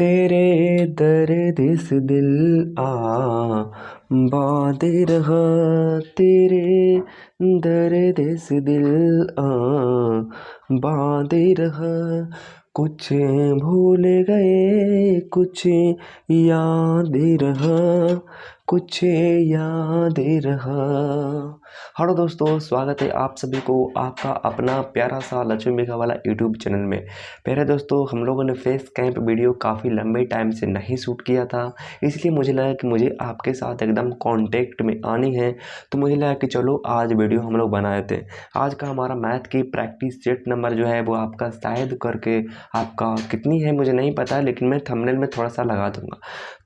तेरे दर्द से दिल बांधे रहा, तेरे दर्द से दिल बांधे रहा। कुछ भूल गए कुछ याद रहा, कुछ याद रहा। हेलो दोस्तों, स्वागत है आप सभी को आपका अपना प्यारा सा लक्ष्मी मेघा वाला यूट्यूब चैनल में। पहले दोस्तों, हम लोगों ने फेस कैंप वीडियो काफ़ी लंबे टाइम से नहीं शूट किया था, इसलिए मुझे लगा कि मुझे आपके साथ एकदम कांटेक्ट में आनी है। तो मुझे लगा कि चलो आज वीडियो हम लोग बनाए थे। आज का हमारा मैथ की प्रैक्टिस सेट नंबर जो है वो आपका शायद करके आपका कितनी है मुझे नहीं पता, लेकिन मैं थंबनेल में थोड़ा सा लगा दूंगा।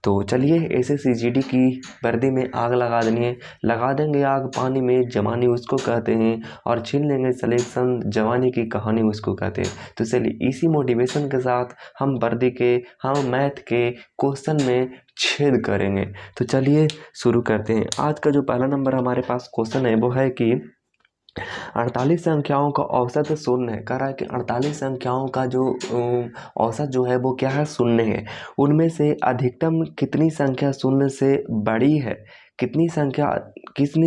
तो चलिए, SSCGD की वर्दी में आग लगा देनी है। लगा देंगे आग पानी में, जवानी उसको कहते हैं, और छीन लेंगे सिलेक्शन, जवानी की कहानी उसको कहते हैं। तो चलिए, इसी मोटिवेशन के साथ हम वर्दी के, हम मैथ के क्वेश्चन में छेद करेंगे। तो चलिए शुरू करते हैं। आज का जो पहला नंबर हमारे पास क्वेश्चन है वो है कि 48 संख्याओं का औसत शून्य है। कह रहा है कि 48 संख्याओं का जो औसत जो है वो क्या है, शून्य है। उनमें से अधिकतम कितनी संख्या शून्य से बड़ी है, कितनी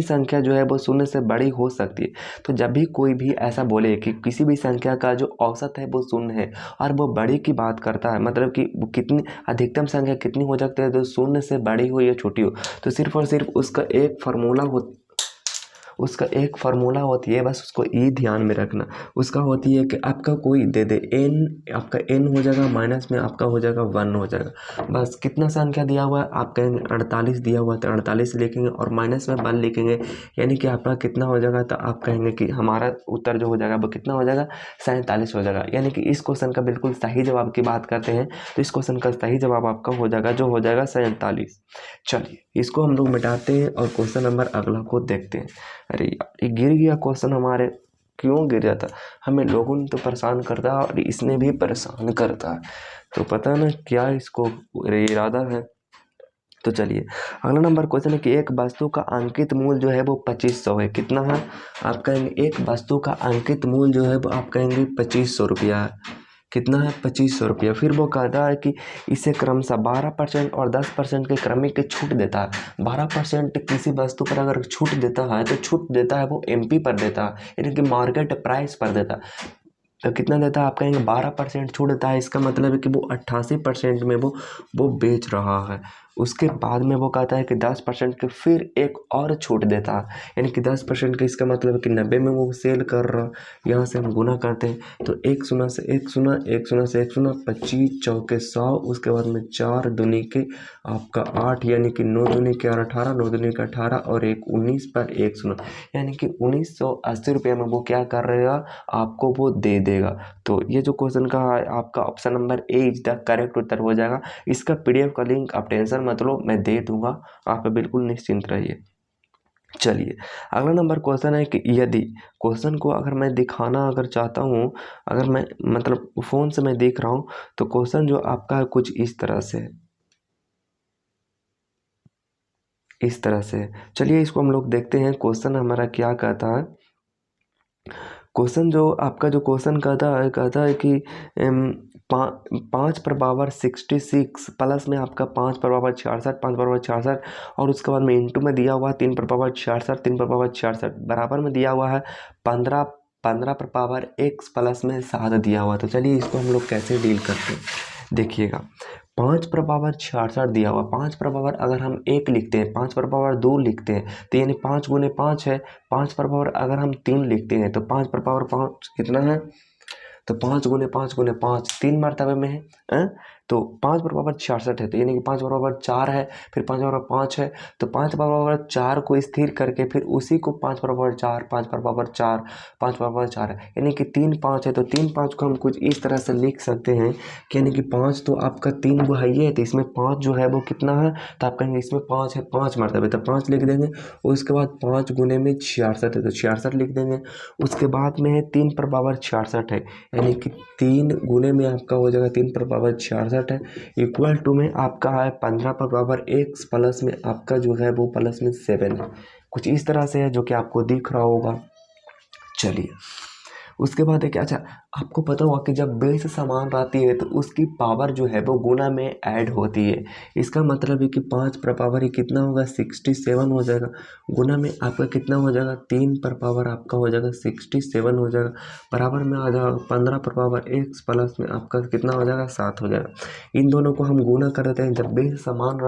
संख्या जो है वो शून्य से बड़ी हो सकती है। तो जब भी कोई भी ऐसा बोले कि किसी भी संख्या का जो औसत है वो शून्य है और वो बड़ी की बात करता है, मतलब कि वो कितनी अधिकतम संख्या कितनी हो सकती है जो शून्य से बड़ी हो या छोटी हो, तो सिर्फ और सिर्फ उसका एक फार्मूला होती है, बस उसको ई ध्यान में रखना। उसका होती है कि आपका कोई दे दे n, आपका n हो जाएगा, माइनस में आपका हो जाएगा 1 हो जाएगा। बस कितना संख्या दिया हुआ है, आप कहेंगे 48 दिया हुआ है तो 48 लिखेंगे और माइनस में 1 लिखेंगे, यानी कि आपका कितना हो जाएगा। तो आप कहेंगे कि हमारा उत्तर जो हो जाएगा वो कितना हो जाएगा, 47 हो जाएगा। यानी कि इस क्वेश्चन का बिल्कुल सही जवाब की बात करते हैं तो इस क्वेश्चन का सही जवाब आपका हो जाएगा, जो हो जाएगा 47। चलिए, इसको हम लोग मिटाते हैं और क्वेश्चन नंबर अगला को देखते हैं। अरे यार, ये गिर गया क्वेश्चन हमारे। क्यों गिर जाता, हमें लोगों ने तो परेशान करता है और इसने भी परेशान करता है, तो पता ना क्या इसको इरादा है। तो चलिए, अगला नंबर क्वेश्चन है कि एक वस्तु का अंकित मूल्य जो है वो 2500 है। कितना है, आप कहेंगे एक वस्तु का अंकित मूल्य जो है वो आप कहेंगे 2500 रुपया है। कितना है, 2500 रुपया। फिर वो कहता है कि इसे क्रमशः 12% और 10% के क्रमिक छूट देता है। 12% किसी वस्तु पर अगर छूट देता है तो छूट देता है वो MP पर देता है, यानी कि मार्केट प्राइस पर देता है। तो कितना देता है, आप कहेंगे 12% छूट देता है, इसका मतलब है कि वो 88% में वो बेच रहा है। उसके बाद में वो कहता है कि 10% के फिर एक और छूट देता है, यानी कि 10% का, इसका मतलब है कि 90 में वो सेल कर रहा। यहाँ से हम गुना करते हैं तो 1 शून्य से 1 शून्य, 1 शून्य से 1 शून्य, 25 चौके 100, उसके बाद में 4 दूनी के आपका 8, यानी कि 9 दूनी के 18, 9 दूनी के 18 और 1 19 पर 1 शून्य, यानी कि 1980 रुपये में वो क्या कर रहेगा, आपको वो दे देगा। तो ये जो क्वेश्चन का है आपका option number A is the correct उत्तर हो जाएगा। इसका PDF का लिंक आप टेंशन मत लो, मैं दे दूंगा, आप बिल्कुल निश्चिंत रहिए। चलिए, अगला नंबर क्वेश्चन है कि यदि क्वेश्चन को अगर मैं दिखाना अगर चाहता हूँ, अगर मैं मतलब फ़ोन से मैं देख रहा हूँ, तो क्वेश्चन जो आपका है कुछ इस तरह से है, इस तरह से है। चलिए, इसको हम लोग देखते हैं क्वेश्चन हमारा क्या कहता है। क्वेश्चन जो आपका जो क्वेश्चन कहता है कि 5 पर पावर 66 प्लस में आपका 5 पर पावर 66, 5 पर पावर 66, और उसके बाद में इंटू में दिया हुआ है 3 पर पावर 66, 3 पर पावर 66, बराबर में दिया हुआ है 15 पर पावर x प्लस में 7 दिया हुआ। तो चलिए, इसको हम लोग कैसे डील करते हैं, देखिएगा। 5 पर पावर 66 दिया हुआ, 5 पर पावर अगर हम 1 लिखते हैं, 5 पर पावर 2 लिखते हैं, तो यानी 5 गुने 5 है। 5 पर पावर अगर हम 3 लिखते हैं तो 5 पर पावर 5 कितना है, तो 5 गुने 5 गुने 5 3 मरतबे में है। तो 5 पर पावर 66 है, तो यानी कि 5 पर पावर 4 है, फिर 5 पर पावर 5 है, तो 5 पर पावर 4 को स्थिर करके फिर उसी को 5 पर पावर 4, 5 पर पावर 4, 5 पर पावर 4 है, यानी कि 3 5 है। तो 3 5 को हम कुछ इस तरह से लिख सकते हैं कि यानी कि 5 तो आपका 3 वो है ही है, तो इसमें 5 जो है वो कितना है, तो आप कहेंगे इसमें 5 है, 5 मरतबे, तो 5 लिख देंगे। उसके बाद 5 गुने में 66 है, तो 66 लिख देंगे। उसके बाद में है 3 पर पावर 66 है, यानी कि 3 गुने में आपका हो जाएगा 3 पर पावर 66 है, इक्वल टू में आपका है 15 पर पावर x प्लस में आपका जो है वो प्लस में 7 है। कुछ इस तरह से है जो कि आपको दिख रहा होगा। चलिए, उसके बाद है कि अच्छा आपको पता होगा कि जब बेस समान रहती है तो उसकी पावर जो है वो गुना में ऐड होती है। इसका मतलब है कि 5 पर पावर ही कितना होगा 67 हो जाएगा, गुना में आपका कितना हो जाएगा 3 पर पावर आपका हो जाएगा 67 हो जाएगा, बराबर में आ जाएगा 15 पर पावर x प्लस में आपका कितना हो जाएगा 7 हो जाएगा। इन दोनों को हम गुना कर देते हैं, जब बेस समान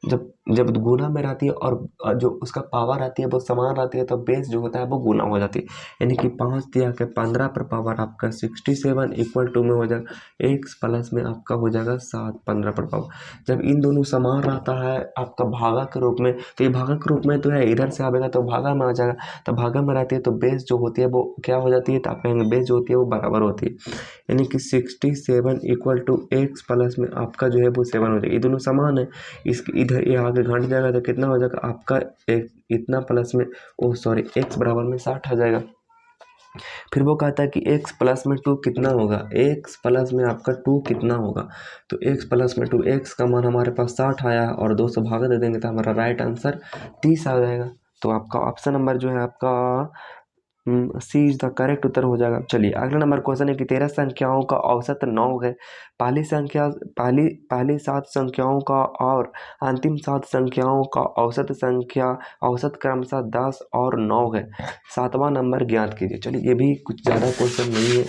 जब जब गुना में रहती है और जो उसका पावर आती है वो समान रहती है तो बेस जो होता है वो गुना हो जाती है। यानी कि 5 दिया के 15 पर पावर आपका 67 इक्वल टू में हो जाएगा x प्लस में आपका हो जाएगा 7 15 पर पावर। जब इन दोनों समान रहता है आपका भागा के रूप में, तो ये भागा के रूप में तो है, इधर से आएगा तो भागा में आ जाएगा, तो भागा में रहती है तो बेस जो होती है वो क्या हो जाती है, तो आप कहेंगे बेस जो होती है वो बराबर होती है। यानी कि 67 इक्वल टू एक्स प्लस में आपका जो है वो 7 हो जाएगा। ये दोनों समान है, इसके इधर ये आगे घट जाएगा तो कितना हो जाएगा आपका एक इतना प्लस में एक्स बराबर में 60 आ जाएगा। फिर वो कहता है कि x प्लस में 2 कितना होगा, x प्लस में आपका 2 कितना होगा, तो x प्लस में 2, x का मान हमारे पास 60 आया और 2 से भागा दे देंगे तो हमारा राइट आंसर 30 आ जाएगा। तो आपका ऑप्शन नंबर जो है आपका सी इज द करेक्ट उत्तर हो जाएगा। चलिए अगला नंबर क्वेश्चन है कि 13 संख्याओं का औसत 9 है। पहली 7 संख्याओं का और अंतिम 7 संख्याओं का औसत क्रमशः 10 और 9 है। 7वां नंबर ज्ञात कीजिए। चलिए ये भी कुछ ज़्यादा क्वेश्चन नहीं है,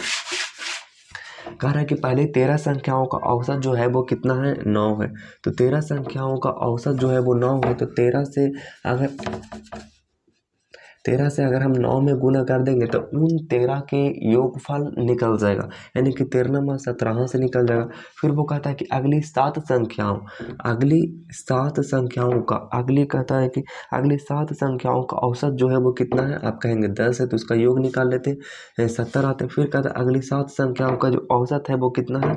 कह रहा है कि पहले 13 संख्याओं का औसत जो है वो कितना है 9 है। तो 13 संख्याओं का औसत जो है वो 9 है, तो 13 से अगर हम 9 में गुना कर देंगे तो उन 13 के योगफल निकल जाएगा, यानी कि 13 में 17 से निकल जाएगा। फिर वो कहता है कि अगली 7 संख्याओं का औसत जो है वो कितना है, आप कहेंगे 10 है तो उसका योग निकाल लेते हैं 70 आते हैं। फिर कहता है अगली 7 संख्याओं का जो औसत है वो कितना है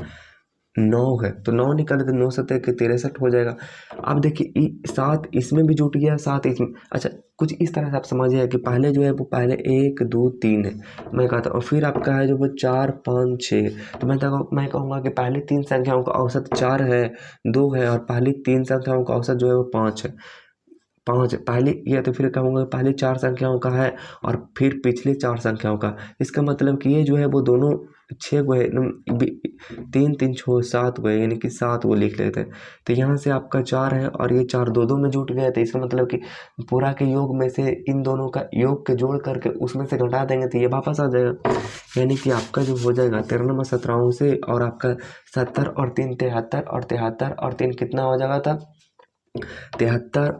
9 है, तो 9 निकाले तो 9 7 के 63 हो जाएगा। अब देखिए 7 इसमें भी जुट गया, 7 इसमें। अच्छा कुछ इस तरह से आप समझिए कि पहले जो है वो पहले 1 2 3 है, मैं कहता हूँ, और फिर आपका है जो वो 4 5 6, तो मैं कहूँगा कि पहली 3 संख्याओं का औसत 4 है 2 है, और पहली 3 संख्याओं का औसत जो है वो 5 है, 5 पहली, या तो फिर कहूँगा पहली 4 संख्याओं का है और फिर पिछली 4 संख्याओं का। इसका मतलब कि ये जो है वो दोनों 6 गो है, 3 3 6 7 गो है, यानी कि 7 वो लिख लेते हैं। तो यहाँ से आपका 4 है और ये 4 2 2 में जुट गया, तो इसका मतलब कि पूरा के योग में से इन दोनों का योग के जोड़ करके उसमें से घटा देंगे तो ये वापस आ जाएगा। यानी कि आपका जो हो जाएगा 13 में 17 से, और आपका 70 और 3 73, और 73 और 3 कितना हो जाएगा था 73,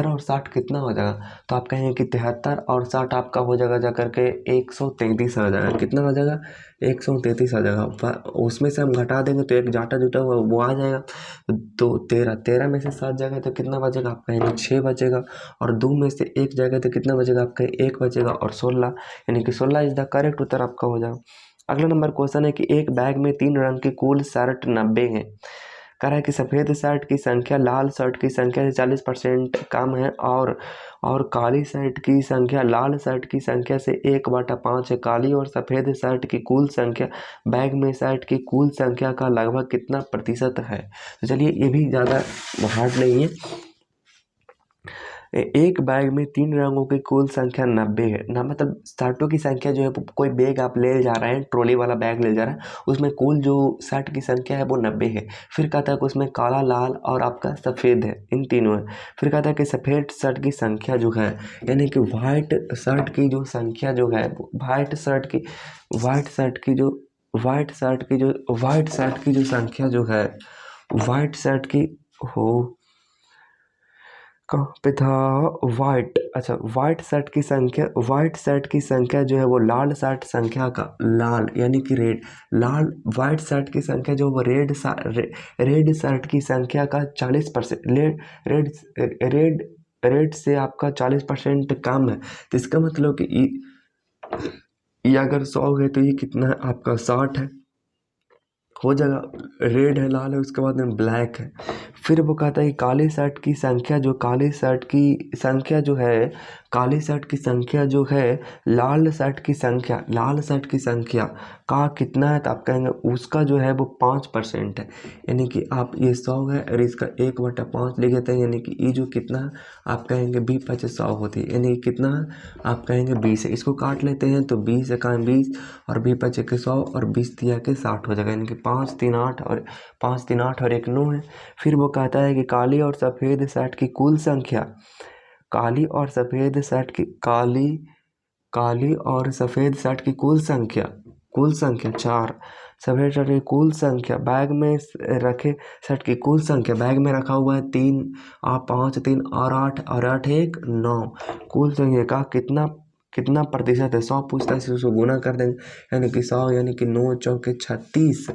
और 60 कितना हो जाएगा, तो आप कहेंगे कि 73 और 60 आपका हो जाएगा जा करके 133 आ जाएगा। कितना आ जाएगा 133 आ जाएगा। उसमें से हम घटा देंगे तो एक जाटा जुटा हुआ वो आ जाएगा। तो 13 में से 7 जाएगा तो कितना बचेगा, आप कहेंगे 6 बचेगा, और 2 में से 1 जाएगा तो कितना बचेगा, आप कहेंगे 1 बचेगा, और 16, यानी कि 16 इज द करेक्ट उत्तर आपका हो जाएगा। अगला नंबर क्वेश्चन है कि एक बैग में 3 रंग की कुल शर्ट 90 है। कह रहा है कि सफ़ेद शर्ट की संख्या लाल शर्ट की संख्या से 40% कम है, और काली शर्ट की संख्या लाल शर्ट की संख्या से 1/5 है। काली और सफ़ेद शर्ट की कुल संख्या बैग में शर्ट की कुल संख्या का लगभग कितना प्रतिशत है। तो चलिए ये भी ज़्यादा हार्ड नहीं है। एक बैग में 3 रंगों की कुल संख्या 90 है ना, मतलब शर्टों की संख्या जो है कोई बैग आप ले जा रहे हैं, ट्रॉली वाला बैग ले जा रहे हैं, उसमें कुल जो शर्ट की संख्या है वो 90 है। फिर कहता है कि उसमें काला लाल और आपका सफ़ेद है, इन तीनों है। फिर कहता है कि सफ़ेद शर्ट की संख्या जो है, यानी कि वाइट शर्ट की जो संख्या जो है, वाइट शर्ट की जो संख्या जो है, वाइट शर्ट की हो कहाँ पे था, वाइट शर्ट की संख्या जो है वो लाल शर्ट संख्या का लाल, यानी कि वाइट शर्ट की संख्या जो वो रेड शर्ट की संख्या का 40%, रेड से आपका 40% कम है। तो इसका मतलब कि ये अगर 100 है तो ये कितना है आपका 60 है, हो जाएगा। रेड है, लाल है, उसके बाद में ब्लैक है। फिर वो कहता है कि काली शर्ट की संख्या जो है काली शर्ट की संख्या जो है लाल शर्ट की संख्या का कितना है, तो आप कहेंगे उसका जो है वो 5% है। यानी कि आप ये 100 है और इसका 1/5 लिख देते हैं, यानी कि ये जो कितना है आप कहेंगे 20/100 होती है, यानी कितना आप कहेंगे 20 है। इसको काट लेते हैं तो 20 का 20 और 20/100 और 20 दिया के 60 हो जाएगा, यानी कि 5 3 8 और 5 3 8 और 1 9 है। फिर वो कहता है कि काली और सफ़ेद शर्ट की कुल संख्या, काली और सफ़ेद शर्ट की काली और सफ़ेद शर्ट की कुल संख्या 4, सफ़ेद शर्ट की कुल संख्या, बैग में रखे शर्ट की कुल संख्या, बैग में रखा हुआ है 3 और 5 3 और 8 और 8 1 9, कुल संख्या का कितना कितना प्रतिशत है। 100 पूछता है, उसको गुना कर देंगे, यानी कि 100 यानी कि 9 चौके 36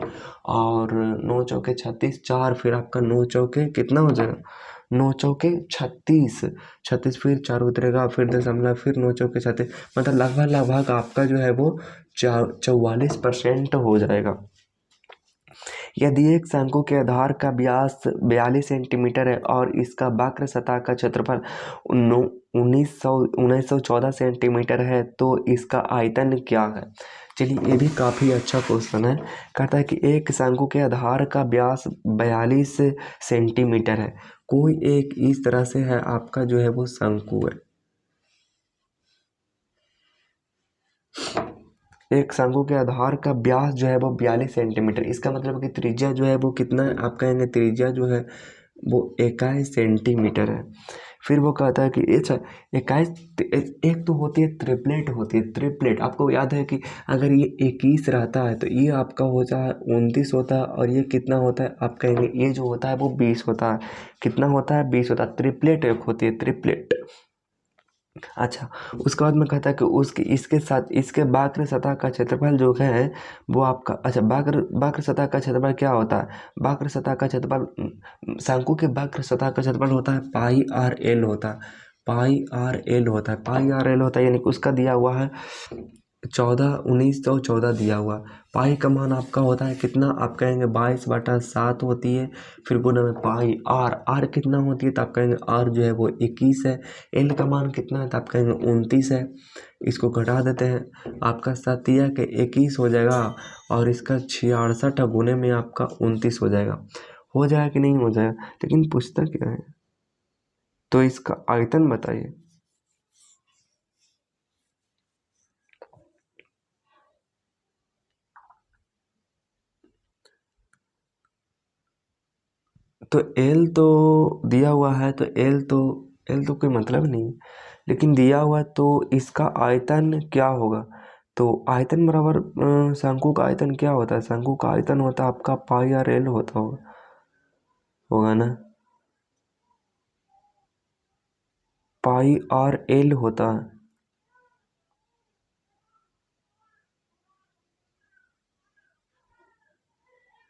और 9 चौके 36 4, फिर आपका 9 चौके कितना हो जाएगा 9 चौके 36, 36 फिर 4 उतरेगा, फिर दशमलव, फिर 9 चौके 36, मतलब लगभग आपका जो है वो 44% हो जाएगा। यदि एक शंकु के आधार का व्यास 42 सेंटीमीटर है और इसका वक्र सतह का क्षेत्रफल 1914 सेंटीमीटर है तो इसका आयतन क्या है। चलिए ये भी काफ़ी अच्छा क्वेश्चन है। कहता है कि एक शंकु के आधार का व्यास 42 सेंटीमीटर है, कोई एक इस तरह से है आपका जो है वो शंकु है। एक शंकु के आधार का व्यास जो है वो 42 सेंटीमीटर, इसका मतलब कि त्रिज्या जो है वो कितना है, आप कहेंगे त्रिज्या जो है वो 21 सेंटीमीटर है। फिर वो कहता है कि अच्छा 21, एक तो होती है ट्रिपलेट, आपको याद है कि अगर ये 21 रहता है तो ये आपका होता है 29 होता है, और ये कितना होता है आप कहेंगे ये जो होता है वो 20 होता है। कितना होता है 20 होता है। ट्रिपलेट एक होती है ट्रिपलेट। अच्छा, उसके बाद में कहता है कि उसके इसके साथ इसके वक्र सतह का क्षेत्रफल जो है वो आपका, अच्छा वक्र सतह का क्षेत्रफल क्या होता है, वक्र सतह का क्षेत्रफल, शंकु के वक्र सतह का क्षेत्रफल होता है पाई आर एल होता है, पाई आर एल होता है, यानी कि उसका दिया हुआ है 1914 दिया हुआ। पाई का मान आपका होता है कितना, आप कहेंगे 22/7 होती है। फिर गुना में पाई आर कितना होती है, तो आप कहेंगे आर जो है वो 21 है। एल का मान कितना है, तो आप कहेंगे 29 है। इसको घटा देते हैं, आपका 7 के 21 हो जाएगा और इसका 66 गुने में आपका 29 हो जाएगा। हो जाएगा कि नहीं हो जाएगा, लेकिन पूछता क्या है, तो इसका आयतन बताइए। तो एल तो दिया हुआ है, तो एल तो कोई मतलब नहीं, लेकिन दिया हुआ है तो इसका आयतन क्या होगा। तो आयतन बराबर शंकु का आयतन क्या होता है, शंकु का आयतन होता है आपका पाई आर एल होता होगा ना, पाई आर एल होता है।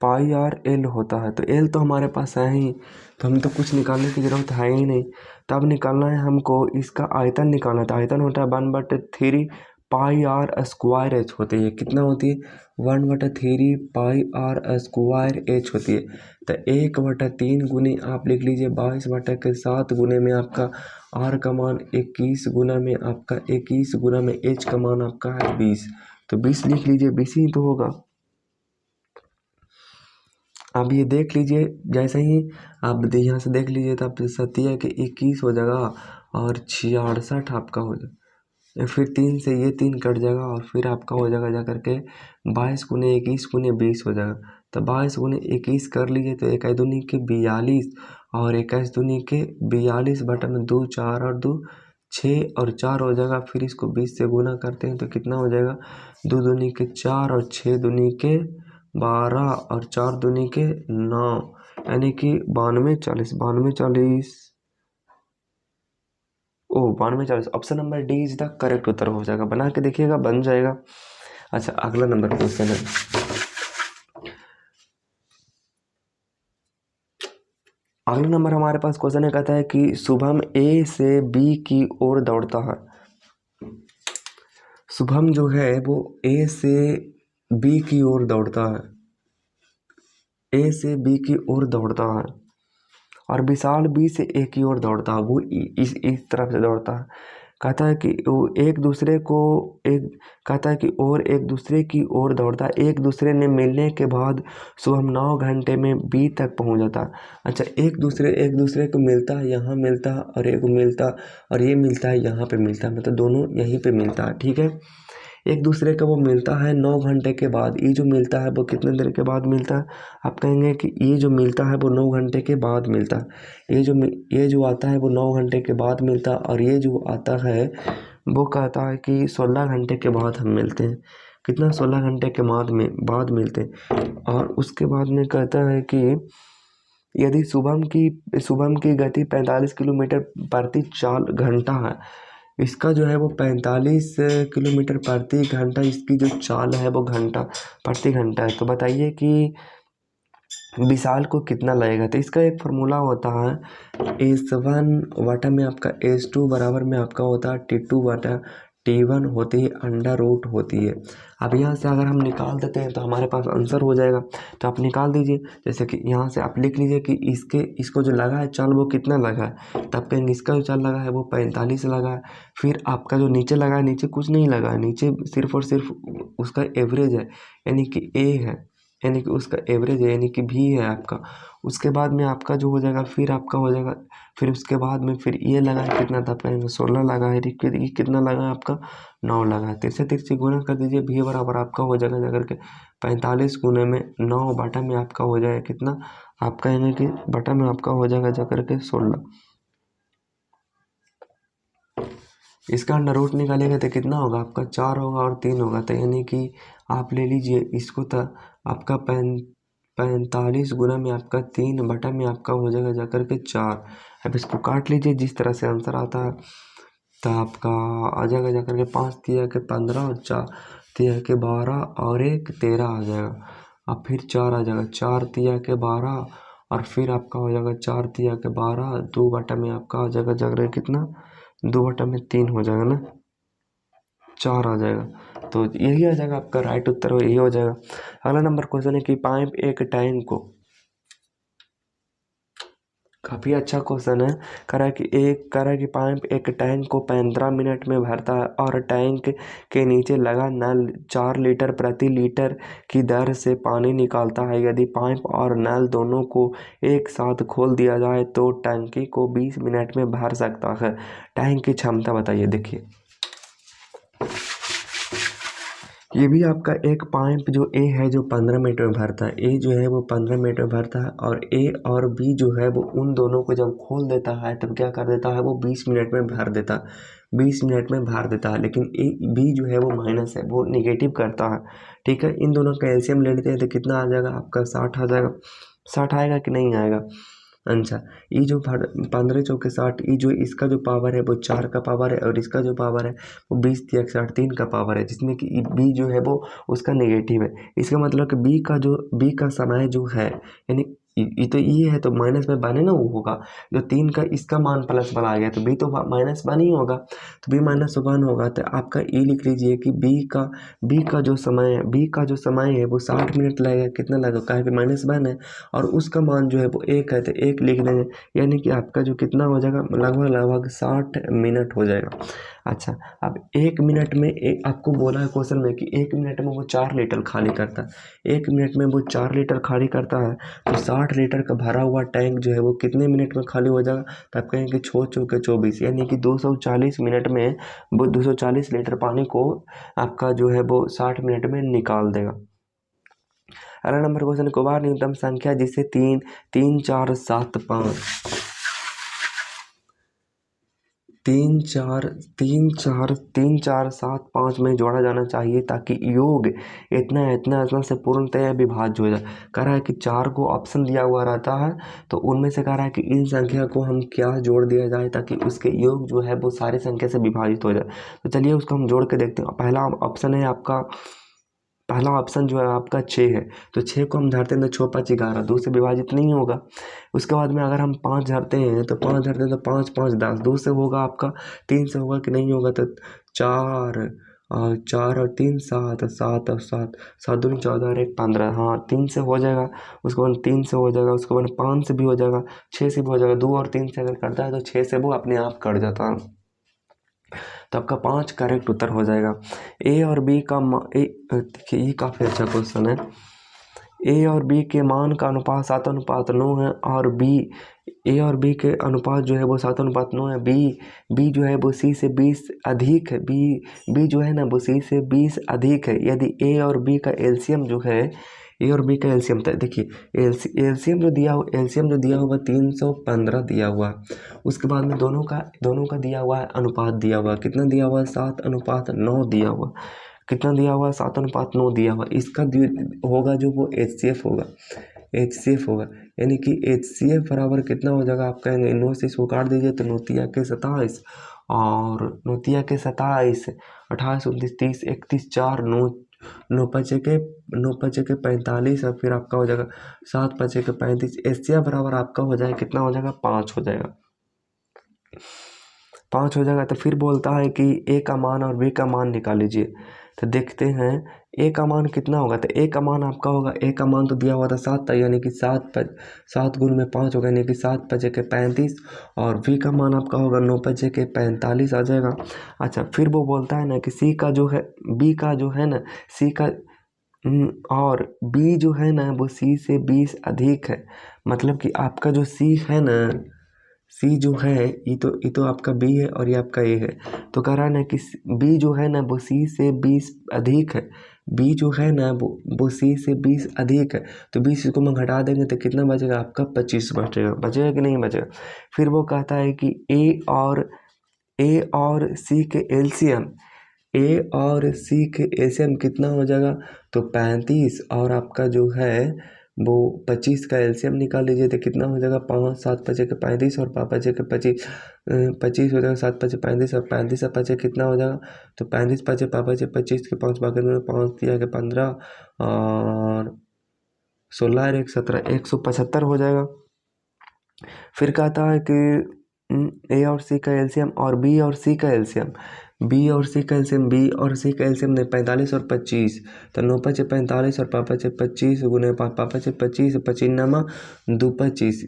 पाई आर एल होता है, तो एल तो हमारे पास है ही, तो हम तो कुछ निकालने की जरूरत है ही नहीं। तब निकालना है हमको इसका आयतन निकालना है, तो आयतन होता है 1/3 पाई आर स्क्वायर एच होती है। कितना होती है 1/3 पाई आर स्क्वायर एच होती है। तो 1/3 गुने आप लिख लीजिए 22/7 गुने में आपका आर का मान 21 गुना में आपका 21 गुना में एच का मान आपका है 20, तो 20 लिख लीजिए, 20 ही तो होगा। अब ये देख लीजिए, जैसे ही आप यहाँ से देख लीजिए तो आप 7 के 21 हो जाएगा और 66 आपका हो जाएगा। फिर 3 से ये 3 कट जाएगा और फिर आपका हो जाएगा जा करके 22 गुने 21 गुने 20 हो जाएगा। तो 22 गुने 21 कर लीजिए तो 21 दूनी के 42 और 21 दूनी के 42 बटन 2 4 और 2 6 और 4 हो जाएगा। फिर इसको 20 से गुना करते हैं तो कितना हो जाएगा 2 दूनी के 4 और 6 दूनी के 12 और 4 दूनी के 9, यानी कि 92 40 92 40 option number D is the correct उत्तर हो जाएगा। बना के देखिएगा, बन जाएगा। अच्छा, अगला नंबर क्वेश्चन है। अगला नंबर हमारे पास क्वेश्चन है, कहता है कि शुभम ए से बी की ओर दौड़ता है। शुभम जो है वो ए से बी की ओर दौड़ता है, ए से बी की ओर दौड़ता है और विशाल बी से ए की ओर दौड़ता है। वो इस तरफ से दौड़ता है। कहता है कि वो एक दूसरे को एक कहता है कि और एक दूसरे की ओर दौड़ता है, एक दूसरे ने मिलने के बाद सुबह 9 घंटे में बी तक पहुंच जाता है। अच्छा, एक दूसरे को मिलता है, यहाँ मिलता है और एक मिलता और ये मिलता है यहाँ पे मिलता है, मतलब दोनों यहीं पे मिलता है। ठीक है, एक दूसरे का वो मिलता है 9 घंटे के बाद। ये जो मिलता है वो कितने देर के बाद मिलता है? आप कहेंगे कि ये जो मिलता है वो 9 घंटे के बाद मिलता है। ये जो आता है वो 9 घंटे के बाद मिलता है, और ये जो आता है वो कहता है कि 16 घंटे के बाद हम मिलते हैं। कितना? 16 घंटे के बाद मिलते हैं। और उसके बाद में कहता है कि यदि शुभम की गति 45 किलोमीटर प्रति चाल घंटा है, इसका जो है वो 45 किलोमीटर प्रति घंटा इसकी जो चाल है वो घंटा प्रति घंटा है। तो बताइए कि विशाल को कितना लगेगा? तो इसका एक फार्मूला होता है S1 वाटा में आपका S2 बराबर में आपका होता है T2 वाटा T1 होती है अंडर रूट होती है। अब यहाँ से अगर हम निकाल देते हैं तो हमारे पास आंसर हो जाएगा। तो आप निकाल दीजिए, जैसे कि यहाँ से आप लिख लीजिए कि इसको जो लगा है चाल वो कितना लगा है। तब कहेंगे इसका जो चाल लगा है वो 45 लगा है। फिर आपका जो नीचे लगा है, नीचे कुछ नहीं लगा है, नीचे सिर्फ और सिर्फ उसका एवरेज है, यानी कि A है, यानी कि उसका एवरेज है, यानी कि भी है आपका। उसके बाद में आपका जो हो जाएगा, फिर आपका हो जाएगा, फिर उसके बाद में फिर ये लगा है कितना था? कहेंगे 16 लगा है। फिर ये कितना लगा है आपका? 9 लगा है। तिरछे तिरछे गुना कर दीजिए, भी बराबर आपका हो जाएगा जाकर के 45 गुने में 9 बटा में आपका हो जाएगा कितना? आप कहेंगे कि बटा में आपका हो जाएगा जाकर के 16। इसका अंडर रूट निकालेंगे तो कितना होगा आपका? 4 होगा और 3 होगा। तो यानी कि आप ले लीजिए इसको, तो आपका 45 गुना में आपका 3 बटा में आपका हो जाएगा जाकर के 4। अब इसको काट लीजिए जिस तरह से आंसर आता है, तो आपका आ जाएगा जाकर के 5 तिया के 15 और 4 तिया के 12 और 1 13 आ जाएगा। अब फिर 4 आ जाएगा, 4 तिया के 12 और फिर आपका हो जाएगा 4 तिया के 12, 2 बटा में आपका आ जाएगा जाकर कितना? 2 बटा में 3 हो जाएगा ना, 4 आ जाएगा। तो यही आ जाएगा आपका राइट उत्तर, यही हो जाएगा। अगला नंबर क्वेश्चन है कि पाइप एक टैंक को, काफ़ी अच्छा क्वेश्चन है। कह रहा है कि पाइप एक टैंक को 15 मिनट में भरता है और टैंक के नीचे लगा नल 4 लीटर प्रति लीटर की दर से पानी निकालता है। यदि पाइप और नल दोनों को एक साथ खोल दिया जाए तो टंकी को 20 मिनट में भर सकता है। टैंक की क्षमता बताइए। देखिए, ये भी आपका एक पाइप जो ए है जो 15 मिनट में भरता है, ए जो है वो 15 मिनट में भरता है, और ए और बी जो है वो उन दोनों को जब खोल देता है तब क्या कर देता है? वो 20 मिनट में भर देता है, 20 मिनट में भर देता है। लेकिन ए बी जो है वो माइनस है, वो निगेटिव करता है। ठीक है, इन दोनों का एलसीएम ले लेते हैं तो कितना आ जाएगा आपका? 60 आ जाएगा। 60 आएगा कि नहीं आएगा? अच्छा, ये जो 15 चौके 60, ये जो इसका जो पावर है वो 4 का पावर है, और इसका जो पावर है वो 20 तिया 60 3 का पावर है, जिसमें कि बी जो है वो उसका नेगेटिव है। इसका मतलब कि बी का समय जो है, यानी ये तो ये है तो माइनस में बने ना वो होगा। जो 3 का इसका मान प्लस वाला आ गया तो बी तो माइनस वन ही होगा, तो बी माइनस वन होगा। तो आपका ये लिख लीजिए कि बी का जो समय है वो 60 मिनट लगेगा। कितना लगेगा? कहे कि माइनस वन है और उसका मान जो है वो 1 है, तो 1 लिख देंगे, यानी कि आपका जो कितना हो जाएगा? लगभग 60 मिनट हो जाएगा। अच्छा, अब 1 मिनट में आपको बोला है क्वेश्चन में कि 1 मिनट में वो 4 लीटर खाली करता है। 1 मिनट में वो 4 लीटर खाली करता है, तो 60 लीटर का भरा हुआ टैंक जो है वो कितने मिनट में खाली हो जाएगा? तो आप कहेंगे 6 चौके 24, यानी कि 240 मिनट में वो 240 लीटर पानी को आपका जो है वो 60 मिनट में निकाल देगा। अगला नंबर क्वेश्चन, कुमार न्यूनतम संख्या जिसे 3 3 4 7 5 3 4 3 4 3 4 7 5 में जोड़ा जाना चाहिए ताकि योग इतना इतना इतना से पूर्णतया विभाज्य हो जाए। कह रहा है कि 4 को ऑप्शन दिया हुआ रहता है, तो उनमें से कह रहा है कि इन संख्या को हम क्या जोड़ दिया जाए ताकि उसके योग जो है वो सारी संख्या से विभाजित हो जाए। तो चलिए उसको हम जोड़ के देखते हैं। पहला ऑप्शन जो है आपका 6 है, तो 6 को हम धरते हैं तो 6 5 11, 2 से विभाजित नहीं होगा। उसके बाद में अगर हम 5 धरते हैं तो 5 5 10, 2 से होगा आपका, 3 से होगा कि नहीं होगा? तो 4 और 4 और 3 7, 7 और 7, 7 दूनी 14 और 1 15, हाँ 3 से हो जाएगा। उसके बाद 3 से हो जाएगा, उसके बाद 5 से भी हो जाएगा, 6 से भी हो जाएगा। 2 और 3 से अगर करता है तो 6 से वो अपने आप कट जाता है। तो आपका 5 करेक्ट उत्तर हो जाएगा। ए और बी का देखिए ये काफ़ी अच्छा क्वेश्चन है। ए और बी के मान का अनुपात 7:9 है और बी ए और बी के अनुपात जो है वो 7:9 है। बी जो है वो सी से 20 अधिक है। बी जो है ना वो सी से 20 अधिक है। यदि ए और बी का एलसीएम जो है, ए और बी का एलसीएम देखिए एलसीएम जो दिया हुआ 315 दिया हुआ है। उसके बाद में दोनों का दिया हुआ है अनुपात दिया हुआ है। कितना दिया हुआ है? 7:9 दिया हुआ। कितना दिया हुआ है? 7:9 दिया हुआ। इसका होगा जो वो HCF होगा। HCF होगा यानी कि HCF बराबर कितना हो जाएगा? आप कहेंगे 9 से इसको काट दीजिए तो नोतिया के 27 और नोतिया के 27 28 29 30 31 4 9 5 के 45 और फिर आपका हो जाएगा 7 5 के 35। HCF बराबर आपका हो जाएगा कितना हो जाएगा? 5 हो जाएगा। 5 हो जाएगा। तो फिर बोलता है कि ए का मान और बी का मान निकाल लीजिए। तो देखते हैं ए का मान कितना होगा। तो ए का मान आपका होगा, ए का मान तो दिया हुआ था 7 था यानी कि 7 गुण में 5 होगा यानी कि 7 5 के 35 और बी का मान आपका होगा 9 5 के 45 आ जाएगा। अच्छा फिर वो बोलता है ना कि सी का जो है बी का जो है ना सी का और बी जो है ना वो सी से 20 अधिक है। मतलब कि आपका जो सी है ना, सी जो है ये तो आपका बी है और ये आपका ए है। तो कह रहा है ना कि बी जो है ना वो सी से 20 अधिक है। बी जो है ना वो सी से 20 अधिक है। तो 20 को हम घटा देंगे तो कितना बचेगा? आपका 25 बचेगा कि नहीं बचेगा? फिर वो कहता है कि ए और सी के एलसीएम कितना हो जाएगा? तो 35 और आपका जो है वो 25 का एलसीएम निकाल लीजिए तो कितना हो जाएगा? 5 7 5 के 35 और 5 5 के 25 25 हो जाएगा। 7 5 35 और 35 से 5 कितना हो जाएगा? तो 35 5 5 25 के 5 बाकी में 5 दिया के 15 और 16 और 1 17 175 हो जाएगा। फिर कहता है कि ए और सी का एलसीएम और बी और सी का एलसीएम बी और सी का एलसीएम ने 45 और 25 तो 9 5 45 और 5 5 25 गुने 5 5 25 25 2 25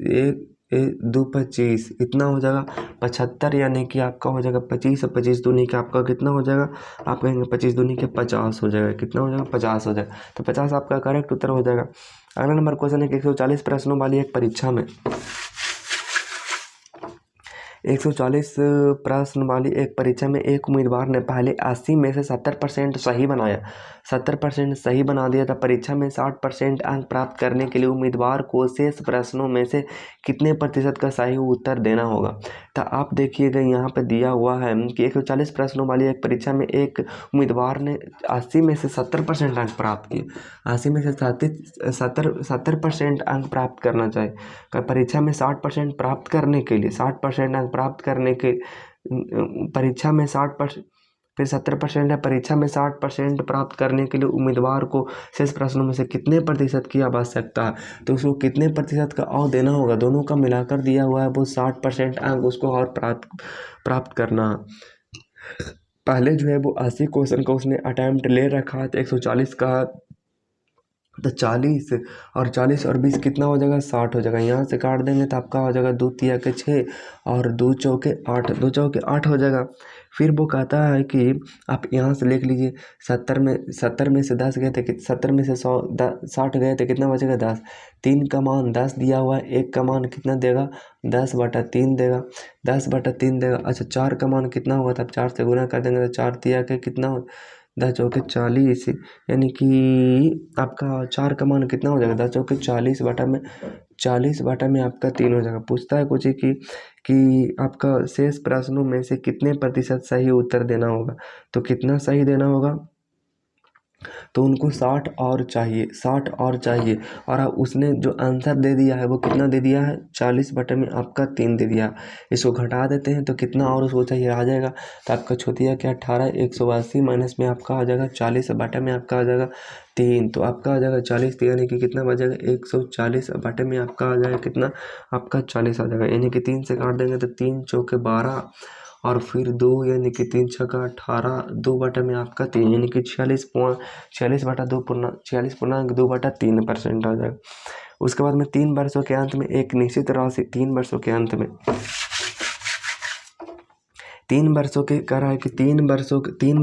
2 25 इतना हो जाएगा 75 यानी कि आपका हो जाएगा 25 और 25 दूनी के आपका कितना हो जाएगा? आप कहेंगे 25 दूनी के 50 हो जाएगा। कितना हो जाएगा? 50 हो जाएगा। तो 50 आपका करेक्ट उत्तर हो जाएगा। अगला नंबर क्वेश्चन है कि 140 प्रश्नों वाली एक परीक्षा में 140 प्रश्न वाली एक परीक्षा में एक उम्मीदवार ने पहले 80 में से 70% सही बनाया, 70% सही बना दिया था। परीक्षा में 60% अंक प्राप्त करने के लिए उम्मीदवार को शेष प्रश्नों में से कितने प्रतिशत का सही उत्तर देना होगा? तो आप देखिएगा यहाँ पे दिया हुआ है कि 140 प्रश्नों वाली एक परीक्षा में एक उम्मीदवार ने 80 में से 70% अंक प्राप्त किए। 80 में से 70% अंक प्राप्त करना चाहिए। परीक्षा में 60% प्राप्त करने के लिए 60% अंक प्राप्त करने के परीक्षा में 60% फिर 70% है। परीक्षा में 60% प्राप्त करने के लिए उम्मीदवार को शेष प्रश्नों में से कितने प्रतिशत की आवश्यकता है? तो उसको कितने प्रतिशत का और देना होगा? दोनों का मिलाकर दिया हुआ है वो 60% अंक उसको और प्राप्त करना। पहले जो है वो 80 क्वेश्चन का उसने अटैम्प्ट ले रखा है तो 140 का तो 40 और 40 और 20 कितना हो जाएगा? 60 हो जाएगा। यहाँ से काट देंगे तो आपका हो जाएगा 2 तिया के 6 और 2 चौके 8 2 चौके 8 हो जाएगा। फिर वो कहता है कि आप यहाँ से लिख लीजिए 70 में से 10 गए थे 70 में से 60 गए थे कितना बचेगा? 10। 3 का मान 10 दिया हुआ है। 1 का मान कितना देगा? 10/3 देगा। 10/3 देगा। अच्छा 4 का मान कितना होगा? तो आप 4 से गुना कर देंगे तो 4 तिया के कितना 10 चौके 40 यानी कि आपका 4 का मान कितना हो जाएगा? 10 चौके 40/में आपका 3 हो जाएगा। पूछता है कुछ ही कि आपका शेष प्रश्नों में से कितने प्रतिशत सही उत्तर देना होगा? तो कितना सही देना होगा? तो उनको 60 और चाहिए और उसने जो आंसर दे दिया है वो कितना दे दिया है? 40 में आपका 3 दे दिया। इसको घटा देते हैं तो कितना और उसको चाहिए आ जाएगा। तो आपका छोटिया क्या 18 180 माइनस में आपका आ जाएगा 40 में आपका आ जाएगा 3। तो आपका आ जाएगा 40 यानी कि कितना बचेगा? 140 में आपका आ जाएगा कितना? आपका 40 आ जाएगा। यानी कि 3 से काट देंगे तो 3 चौके 12 और फिर 2 यानी कि 3 छक्का 18 2 में आपका 3 यानी कि 46/2.3% आ जाएगा। उसके बाद में 3 वर्षों के अंत में एक निश्चित राशि 3 वर्षों के अंत में 3 वर्षों के कह रहा है कि 3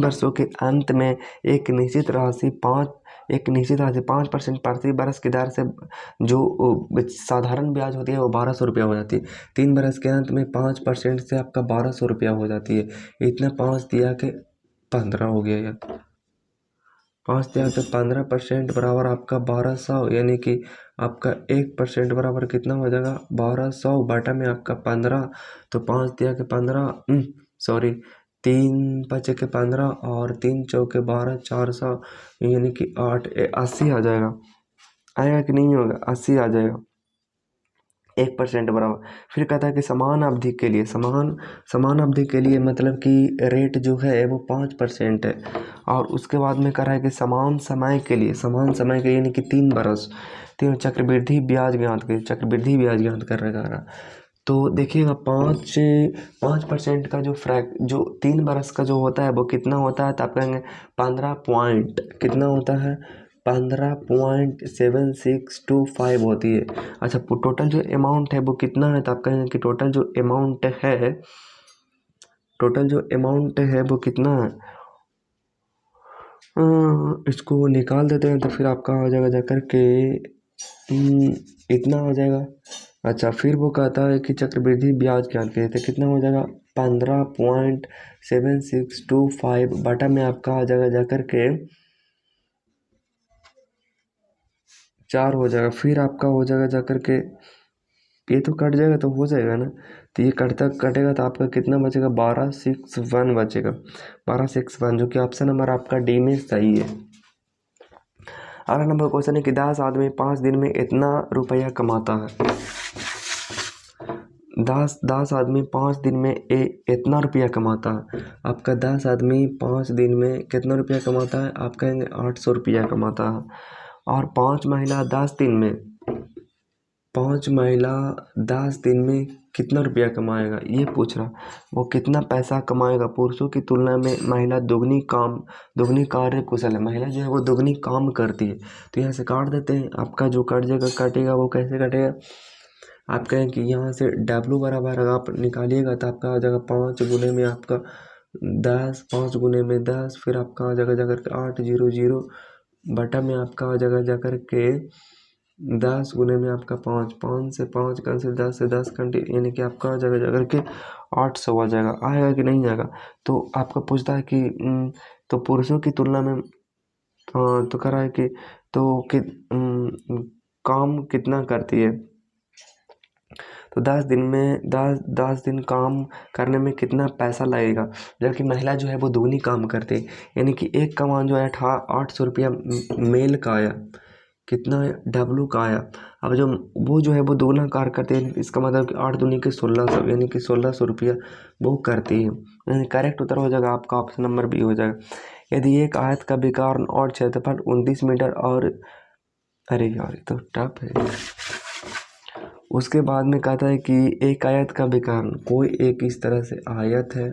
वर्षों के अंत में एक निश्चित राशि 5% प्रति वर्ष की दर से जो साधारण ब्याज होती है वो 1200 रुपया हो जाती है। 3 वर्ष के अंत में 5% से आपका 1200 रुपया हो जाती है। इतना 5 दिया के 15 हो गया यार, 5 दिया के 15% बराबर आपका 1200, यानी कि आपका 1% बराबर कितना हो जाएगा 1200 बटा में आपका 15। तो 5 दिया के 15 सॉरी 3 5 के 15 और 3 4 के 12 400, यानी कि 80 आ जाएगा। आएगा कि नहीं होगा, 80 आ जाएगा 1% बराबर। फिर कहता है कि समान अवधि के लिए मतलब कि रेट जो है वो 5% है। और उसके बाद में कह रहा है कि समान समय के लिए यानी कि 3 वर्ष चक्रवृद्धि ब्याज ज्ञात कर रहा। तो देखिएगा 5% का जो 3 वर्ष का जो होता है वो कितना होता है, तो आप कहेंगे 15 पॉइंट कितना होता है 15.7625 होती है। अच्छा, टोटल जो अमाउंट है वो कितना है, तो आप कहेंगे कि टोटल जो अमाउंट है वो कितना है। इसको निकाल देते हैं तो फिर आपका हो जाएगा जाकर के इतना हो जाएगा। अच्छा, फिर वो कहता है कि चक्रवृद्धि ब्याज क्या कहते हैं, कितना हो जाएगा 15.7625 बटा में आपका आ जाएगा जाकर के 4 हो जाएगा। फिर आपका हो जाएगा जाकर के ये तो कट जाएगा तो हो जाएगा ना, तो ये कटेगा तो आपका कितना बचेगा 1261 बचेगा, 1261, जो कि ऑप्शन नंबर आपका डी में सही है। अगला नंबर क्वेश्चन है कि 10 आदमी 5 दिन में इतना रुपया कमाता है। 10 आदमी 5 दिन में इतना रुपया कमाता है। आपका 10 आदमी 5 दिन में कितना रुपया कमाता है, आप कहेंगे 800 रुपया कमाता है। और 5 महिला 10 दिन में कितना रुपया कमाएगा, ये पूछ रहा। वो कितना पैसा कमाएगा। पुरुषों की तुलना में महिला दुगनी कार्य कुशल है। महिला जो है वो दुगनी काम करती है। तो यहाँ से काट देते हैं, आपका जो कटेगा वो कैसे कटेगा। आप कहें कि यहाँ से W बराबर अगर आप निकालिएगा तो आपका आ जाएगा 5 गुने में आपका 10, 5 गुने में 10, फिर आपका आ जाएगा जाकर के 800 बटा में आपका आ जाएगा जाकर के 10 गुने में आपका 5 से 5 कैंसिल, 10 से 10 कैंसिल, यानी कि आपका आ जाएगा जाकर के 800 आ जाएगा। आएगा कि नहीं आएगा। तो आपका पूछता है कि तो पुरुषों की तुलना में तो कह रहा है कि काम कितना करती है। तो 10 दिन काम करने में कितना पैसा लगेगा, जबकि महिला जो है वो दुगनी काम करती है। यानी कि एक का मान जो है 800 रुपया मेल का आया, कितना W का आया। अब जो वो जो है वो दोगुना कार्य करते हैं, इसका मतलब कि 8 दूनी के 1600, यानी कि 1600 रुपया वो करती है। यानी करेक्ट उत्तर हो जाएगा आपका ऑप्शन नंबर बी हो जाएगा। यदि एक आयत का विकर्ण और क्षेत्रफल 29 मीटर और अरे यार ये तो टफ है। उसके बाद में कहता है कि एक आयत का विकर्ण, कोई एक इस तरह से आयत है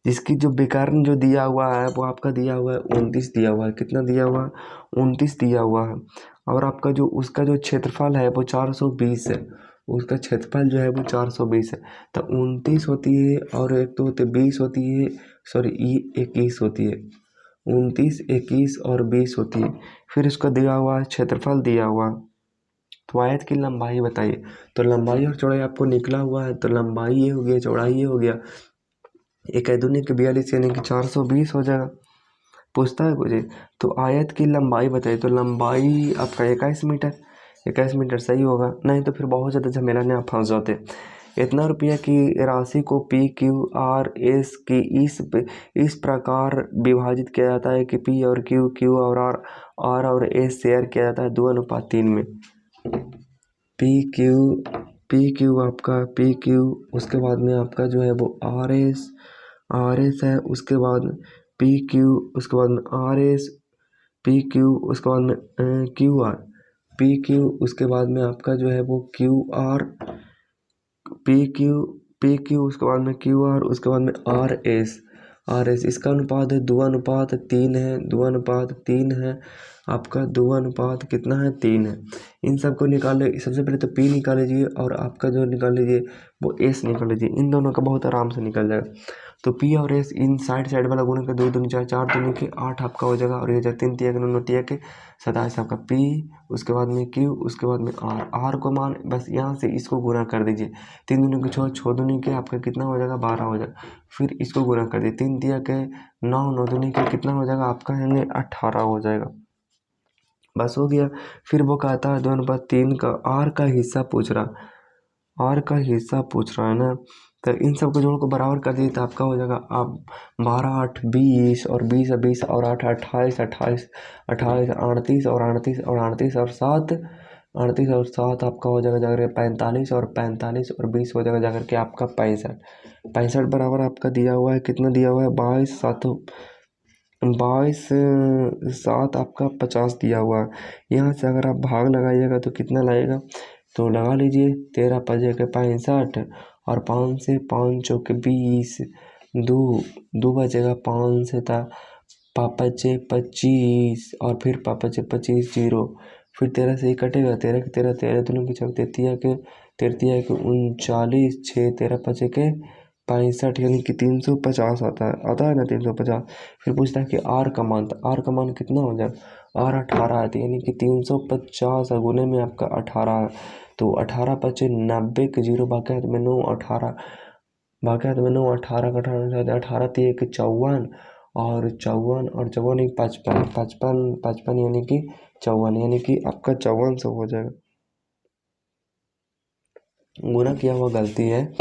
जिसकी जो विकर्ण जो दिया हुआ है वो आपका दिया हुआ है 29 दिया हुआ है। कितना दिया हुआ है 29 दिया हुआ है। और आपका जो उसका जो क्षेत्रफल है वो 420 है। उसका क्षेत्रफल जो है वो 420 है। तो 29 होती है और एक तो होती 20 होती है, सॉरी 21 होती है। 29, 21 और 20 होती है। फिर इसका दिया हुआ है क्षेत्रफल दिया हुआ। तो आयत की लंबाई बताइए। तो लंबाई और चौड़ाई आपको निकला हुआ है, तो लंबाई ये हो गया, चौड़ाई ये हो गया। एक दूनी के 42 यानी कि 420 हो जाएगा। पूछता है मुझे तो आयत की लंबाई बताइए। तो लंबाई आपका 21 मीटर, 21 मीटर सही होगा। नहीं तो फिर बहुत ज़्यादा झमेला में आप फंस जाते। इतना रुपया की राशि को PQRS की इस प्रकार विभाजित किया जाता है कि P और Q और R और S शेयर किया जाता है 2:3 में। PQ आपका PQ, उसके बाद में आपका जो है वो RS है, उसके बाद PQ, उसके बाद में RS, PQ, उसके बाद में QR, PQ, उसके बाद में आपका जो है वो QR, PQ, उसके बाद में QR, उसके बाद में RS, और इसका अनुपात है 2:3 है, 2:3 है, आपका 2 अनुपात कितना है 3 है। इन सबको निकाले, सबसे पहले तो P निकाल लीजिए और आपका जो निकाल लीजिए वो S निकाल लीजिए। इन दोनों का बहुत आराम से निकल जाएगा। तो P और S इन साइड वाला गुणा का 2 दूनी 4, 4 दूनी के 8 आपका हो जाएगा। और ये जो 3 तिया के 9 तिया के 27 आपका P, उसके बाद में Q, उसके बाद में R को मान बस यहाँ से इसको गुणा कर दीजिए। 3 दूनी के 6, 6 दूनी के आपका कितना हो जाएगा 12 हो जाएगा। फिर इसको गुणा कर दिए 3 तिया के 9, 9 दूनी के कितना हो जाएगा आपका है 18 हो जाएगा। बस हो गया। फिर वो कहता है 2:3 का R का हिस्सा पूछ रहा, R का हिस्सा पूछ रहा है ना। तो इन सब को जोड़ को बराबर कर दिए तो आपका हो जाएगा आप 12, 8, 20 और 20, 20 और 8, 28, 28, 28, 38 और 38 और 38 और 7, 38 और 7 आपका हो जाएगा जाकर 45 और 45 और 20 हो जाएगा जाकर के आपका 65। 65 बराबर आपका दिया हुआ है, कितना दिया हुआ है 22 7, 22 7 आपका 50 दिया हुआ है। यहाँ से अगर आप भाग लगाइएगा तो कितना लगेगा, तो लगा लीजिए 13 पचे के 65 और 5 से 5 चौके 20, 2 बचेगा 5 से था पापचे 25 और फिर पापचे 25 जीरो, फिर 13 से ही कटेगा 13 के 13, 13 दोनों की चौक 33 के 39, 6 13 पचे के 65 यानी कि 350 आता है ना 350। फिर पूछता है कि R का मान, तो R का मान कितना हो जाएगा, R 18 है, यानी कि 350 गुने में आपका 18 है। तो 18 पचे 90 के 0 बाकी हाथ में 9, 18 बाकी हाथ में 9, 18 का 18 18 3 के 54 और 54 और 54 एक 55, 55 55 यानी कि 54, यानी कि आपका 5400 हो जाएगा। गुना किया हुआ गलती है।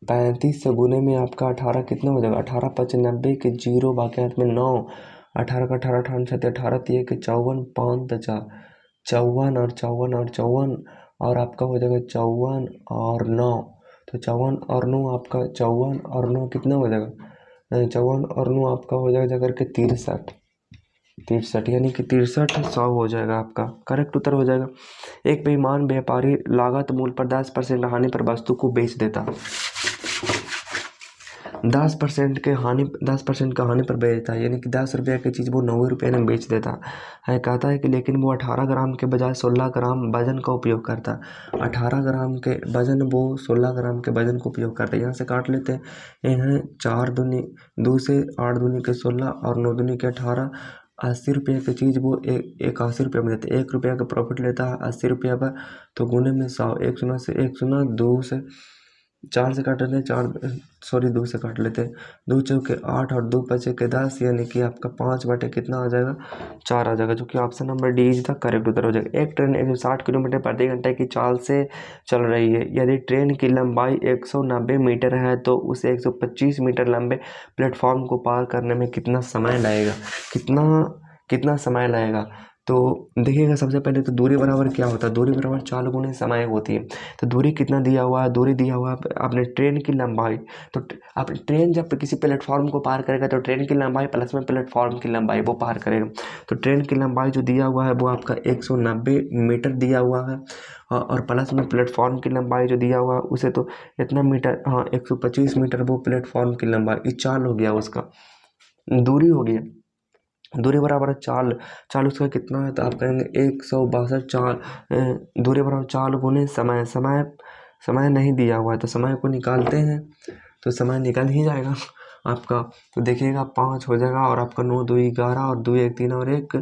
35 से गुने में आपका 18 कितना हो जाएगा, 18 पचे 90 के 0 बाकी हाथ में 9, 18 का 18 18 छत्तीस 18 3 के 54 5 4 54 और 54 और 54 और आपका हो जाएगा 54 और 9, तो 54 और 9 आपका 54 और 9 कितना हो जाएगा, 54 और 9 आपका हो जाएगा जाकर के 63, 63 यानी कि 6300 हो जाएगा, आपका करेक्ट उत्तर हो जाएगा। एक बेईमान व्यापारी लागत मूल्य पर 10% हानि पर वस्तु को बेच देता, 10% का हानि पर बेच देता है, यानी कि 10 रुपये की चीज़ वो 90 रुपये में बेच देता है। कहता है कि लेकिन वो 18 ग्राम के बजाय 16 ग्राम वजन का उपयोग करता है। 18 ग्राम के वजन वो 16 ग्राम के वजन का उपयोग करता है। यहाँ से काट लेते हैं, इन्हें 4 दूनी 2 से 8 दूनी के 16 और 9 दूनी के 18, 80 रुपये की चीज़ वो 81 रुपये में देते, 1 रुपये का प्रॉफिट लेता है 80 रुपये पर, तो गुने में 100, 1 शून्य से 1 शून्य, 2 से 4 से काट लेते हैं 2 से काट लेते हैं, 2 चौके 8 और 2 पचे के 10, यानी कि आपका 5 बटे कितना आ जाएगा 4 आ जाएगा, जो कि option number D is the correct उत्तर हो जाएगा। एक ट्रेन 160 किलोमीटर प्रति घंटे की चाल से चल रही है। यदि ट्रेन की लंबाई 190 मीटर है तो उसे 125 मीटर लंबे प्लेटफॉर्म को पार करने में कितना समय लगेगा, कितना समय लगेगा। तो देखिएगा सबसे पहले तो दूरी बराबर क्या होता है, दूरी बराबर चाल गुने समय होती है। तो दूरी कितना दिया हुआ है, दूरी दिया हुआ है आपने ट्रेन की लंबाई, तो आप ट्रेन जब किसी प्लेटफॉर्म को पार करेगा तो ट्रेन की लंबाई प्लस में प्लेटफॉर्म की लंबाई वो पार करेगा। तो ट्रेन की लंबाई जो दिया हुआ है वो आपका 190 मीटर दिया हुआ है, और प्लस में प्लेटफॉर्म की लंबाई जो दिया हुआ है उसे तो इतना मीटर, हाँ 125 मीटर वो प्लेटफॉर्म की लंबाई, ये चाल हो गया, उसका दूरी हो गया। दूरी बराबर है चाल उसका कितना है, तो आप कहेंगे 162 चाल, दूरी बराबर चाल गुने समय नहीं दिया हुआ है तो समय को निकालते हैं, तो समय निकल ही जाएगा आपका। तो देखिएगा 5 हो जाएगा और आपका 9 2 11 और 2 1 3 और 1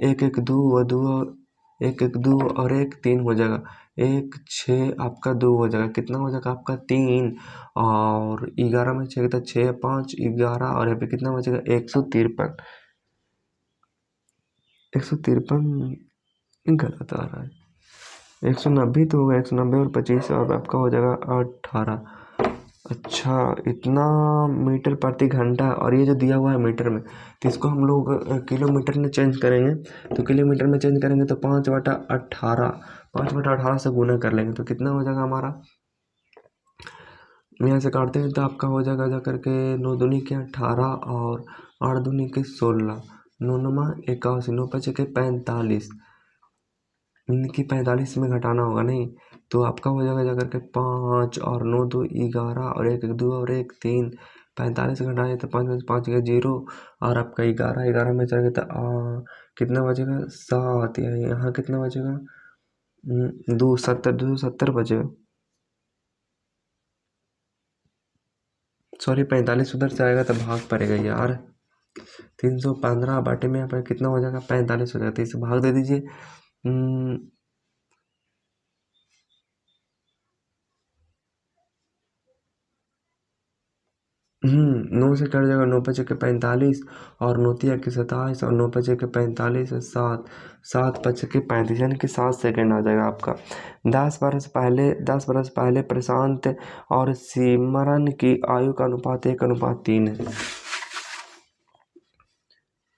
1 2 और 2 और 1 1 2 और 1 3 हो जाएगा, 1 6 आपका 2 हो जाएगा, कितना हो जाएगा आपका 3 और 11 में 6 6 5 11 और यहाँ पे कितना बचेगा 153, 153 गलत आ रहा है, 190 तो होगा, 190 और 25 और आपका हो जाएगा 18। अच्छा, इतना मीटर प्रति घंटा, और ये जो दिया हुआ है मीटर में, तो इसको हम लोग किलोमीटर में चेंज करेंगे। तो किलोमीटर में चेंज करेंगे तो 5/18 से गुना कर लेंगे तो कितना हो जाएगा हमारा, यहाँ से काटते हैं तो आपका हो जाएगा जा करके 9 दूनी के 18 और 8 दूनी के 16, 9 नमा 81, 9 पचे के 45, इनकी 45 में घटाना होगा नहीं, तो आपका हो जाएगा जाकर के 5 और 9 2 11 और 1 1 2 और 1 3, 45 घटाए तो 5 गया 0, और आपका 11 में चल गया तो कितना बचेगा 7, यहाँ कितना बचेगा 270 बचेगा, सॉरी 45 उधर से आएगा तो भाग पड़ेगा यार। 315 बाटे में यहाँ पर कितना हो जाएगा 45 हो जाएगा, तो इसे भाग दे दीजिए। 9 से कट जाएगा, 9 × 45 और 9 × 27 और 9 × 45 7, 7 × 35 यानी कि 7 सेकेंड आ जाएगा आपका। 10 बरस पहले प्रशांत और सिमरन की आयु का अनुपात 1:3 है।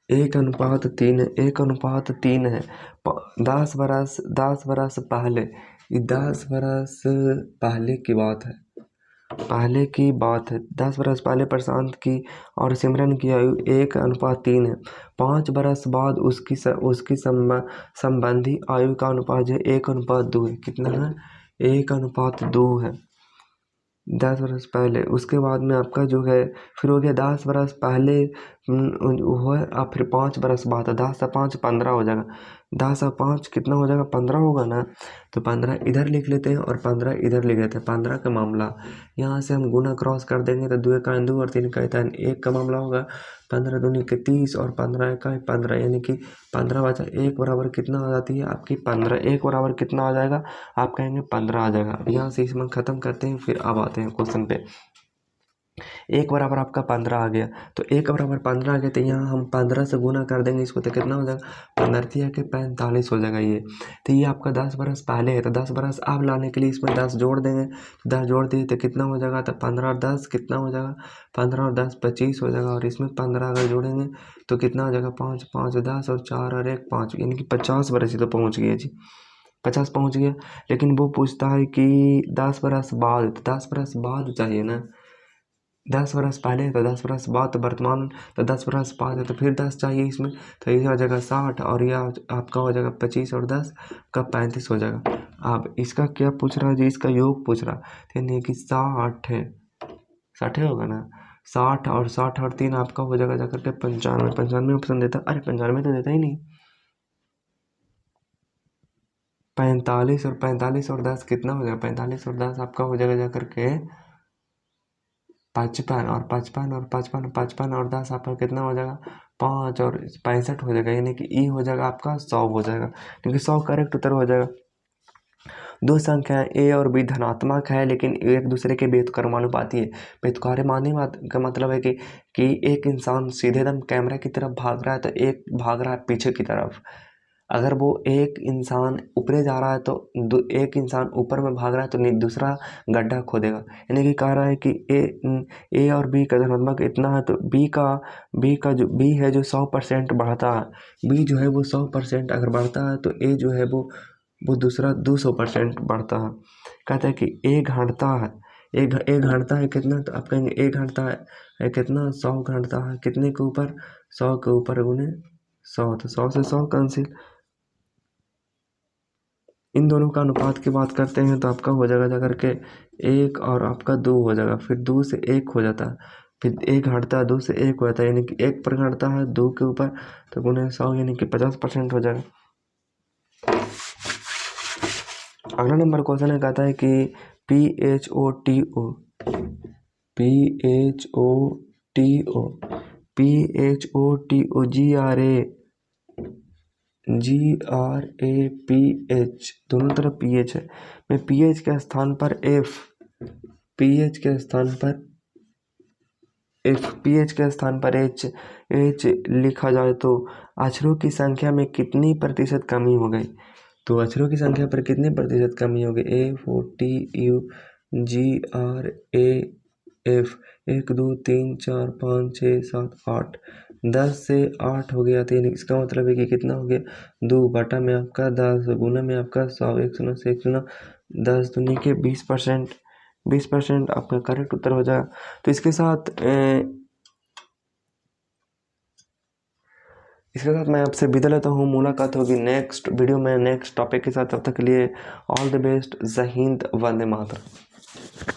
1:3 है, 1:3 है। 10 बरस पहले, 10 बरस पहले की बात है, 10 बरस पहले प्रशांत की और सिमरन की आयु 1:3 है। 5 बरस बाद उसकी संबंधी आयु का अनुपात जो 1:2 है। कितना है 1:2 है 10 बरस पहले। उसके बाद में आपका जो है फिर हो गया 10 बरस पहले वो है, अब फिर 5 बरस बाद है, 10 से 5 15 हो जाएगा, 10 और 5 कितना हो जाएगा 15 होगा ना, तो 15 इधर लिख लेते हैं और 15 इधर लिख लेते हैं। 15 का मामला यहाँ से हम गुना क्रॉस कर देंगे तो 2 का 2 और 3 का 3, 1 का मामला होगा 15 दूनी के 30 और 15 का 15, यानी कि 15 बचा 1 बराबर कितना आ जाती है आपकी 15, 1 बराबर कितना आ जाएगा आप कहेंगे 15 आ जाएगा। अब यहाँ से इसमें ख़त्म करते हैं, फिर अब आते हैं क्वेश्चन पे। 1 बराबर आपका 15 आ गया, तो 1 बराबर 15 आ गया, तो यहाँ हम 15 से गुना कर देंगे इसको, तो कितना हो जाएगा 15 के 45 हो जाएगा ये। तो ये आपका 10 बरस पहले है, तो 10 बरस अब लाने के लिए इसमें 10 जोड़ देंगे, 10 जोड़ दिए तो कितना हो जाएगा, तो 15 और 10 कितना हो जाएगा 15 और 10 25 हो जाएगा, और इसमें 15 अगर जोड़ेंगे तो कितना हो जाएगा 5 5 10 और 4 और 1 5, यानी कि 50 बरस ही तो पहुँच गया जी, 50 पहुँच गया। लेकिन वो पूछता है कि 10 बरस बाद, तो 10 बरस बाद चाहिए ना, 10 बरस पहले तो 10 बरस बाद, तो वर्तमान तो 10 बरस बाद है, तो फिर 10 चाहिए इसमें, तो ये हो जाएगा 60 और यह आपका हो जाएगा 25 और 10 का 35 हो जाएगा। अब इसका क्या पूछ रहा है जी, इसका योग पूछ रहा है, यानी कि 60 है, 60 होगा ना, 60 और 60 और 3 आपका हो जाएगा जाकर के 95, 95 ऑप्शन देता, अरे 95 तो देता ही नहीं। 45 और 10 कितना हो जाएगा, 45 और 10 आपका हो जाएगा जाकर के 55 और 55 और 55 55 और 10 आपका कितना हो जाएगा 5 और 65 हो जाएगा, यानी कि ई हो जाएगा आपका 100 हो जाएगा, क्योंकि 100 करेक्ट उत्तर हो जाएगा। दो संख्याएं ए और बी धनात्मक है लेकिन एक दूसरे के व्युत्क्रमानुपाती है। व्युत्क्रमानुपाती का मतलब है कि एक इंसान सीधे दम कैमरा की तरफ भाग रहा है तो एक भाग रहा है पीछे की तरफ। अगर वो एक इंसान ऊपर जा रहा है तो एक इंसान ऊपर में भाग रहा है तो दूसरा गड्ढा खोदेगा। यानी कि कह रहा है कि ए और बी का धनात्मक इतना है तो बी है जो 100% बढ़ता है, बी जो है वो 100% अगर बढ़ता है तो ए जो है वो दूसरा 200% बढ़ता है। कहता है कि ए घटता है, ए घटता है कितना, तो आप कहेंगे ए घटता है कितना 100 घटता है कितने के ऊपर 100 के ऊपर गुने 100, तो 100 से 100 कैंसिल। इन दोनों का अनुपात की बात करते हैं तो आपका हो जाएगा जाकर के 1 और आपका 2 हो जाएगा, फिर 2 से 1 हो जाता है, फिर 1 घटता है 2 से 1 हो जाता है, यानी कि 1 पर घटता है 2 के ऊपर तो गुने 100 यानी कि 50% हो जाएगा। अगला नंबर क्वेश्चन है, कहता है कि PHOTO GRAPH दोनों तरफ PH है। मैं PH के स्थान पर PH के स्थान पर H लिखा जाए तो अक्षरों की संख्या में कितनी प्रतिशत कमी हो गई, तो अक्षरों की संख्या पर कितने प्रतिशत कमी हो गई AFOTUGRAF 1 2 3 4 5 6 7 8 10 से 8 हो गया, तो इसका मतलब है कि कितना हो गया 2 बटा में आपका 10 गुना में आपका 100 1 सुना से 1 सुना 10 दूनी के 20% आपका करेक्ट उत्तर हो जाएगा। तो इसके साथ मैं आपसे विदा लेता हूँ। मुलाकात होगी नेक्स्ट वीडियो में नेक्स्ट टॉपिक के साथ, तब तक के लिए ऑल द बेस्ट। जय हिंद, वंदे मातरम।